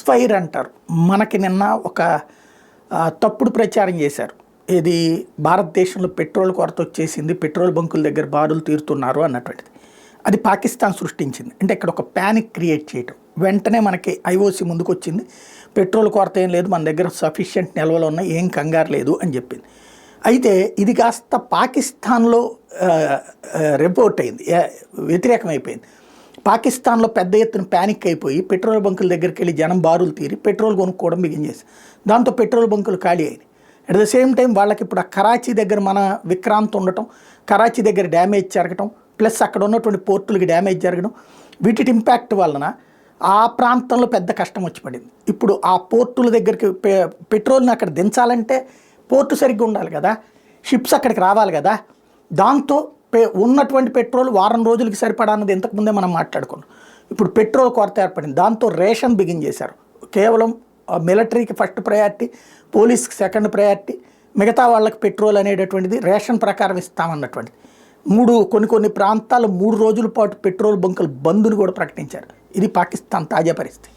Fire అంటారు. మనకి నిన్న ఒక తప్పుడు ప్రచారం చేశారు. ఇది భారతదేశంలో పెట్రోల్ కొరత వచ్చేసింది, పెట్రోల్ బంకుల దగ్గర బారులు తీరుతున్నారు అన్నటువంటిది. అది పాకిస్తాన్ సృష్టించింది. అంటే ఇక్కడ ఒక ప్యానిక్ క్రియేట్ చేయటం. వెంటనే మనకి ఐఓసీ ముందుకు వచ్చింది, పెట్రోల్ కొరత ఏం లేదు, మన దగ్గర సఫిషియెంట్ నిల్వలు ఉన్నాయి, ఏం కంగారు లేదు అని చెప్పింది. అయితే ఇది కాస్త పాకిస్తాన్లో రిపోర్ట్ అయింది, వ్యతిరేకమైపోయింది. పాకిస్తాన్లో పెద్ద ఎత్తున ప్యానిక్ అయిపోయి పెట్రోల్ బంకుల దగ్గరికి వెళ్ళి జనం బారులు తీరి పెట్రోల్ కొనుక్కోవడం బిగించేసి, దాంతో పెట్రోల్ బంకులు ఖాళీ అయినాయి. అట్ ద సేమ్ టైం వాళ్ళకి ఇప్పుడు ఆ కరాచీ దగ్గర మన విక్రాంత్ ఉండటం, కరాచీ దగ్గర డ్యామేజ్ జరగటం, ప్లస్ అక్కడ ఉన్నటువంటి పోర్టులకి డ్యామేజ్ జరగడం, వీటి ఇంపాక్ట్ వలన ఆ ప్రాంతంలో పెద్ద కష్టం వచ్చి పడింది. ఇప్పుడు ఆ పోర్టుల దగ్గరికి పెట్రోల్ని అక్కడ దించాలంటే పోర్టు సరిగ్గా ఉండాలి కదా, షిప్స్ అక్కడికి రావాలి కదా. దాంతో ఉన్నటువంటి పెట్రోల్ వారం రోజులకి సరిపడా అన్నది ఇంతకుముందే మనం మాట్లాడుకున్నాం. ఇప్పుడు పెట్రోల్ కొరత ఏర్పడింది, దాంతో రేషన్ బిగిన్ చేశారు. కేవలం మిలిటరీకి ఫస్ట్ ప్రయారిటీ, పోలీస్కి సెకండ్ ప్రయారిటీ, మిగతా వాళ్ళకి పెట్రోల్ అనేటటువంటిది రేషన్ ప్రకారం ఇస్తామన్నటువంటిది. కొన్ని ప్రాంతాలు 3 రోజుల పాటు పెట్రోల్ బంకులు బంద్ను కూడా ప్రకటించారు. ఇది పాకిస్తాన్ తాజా పరిస్థితి.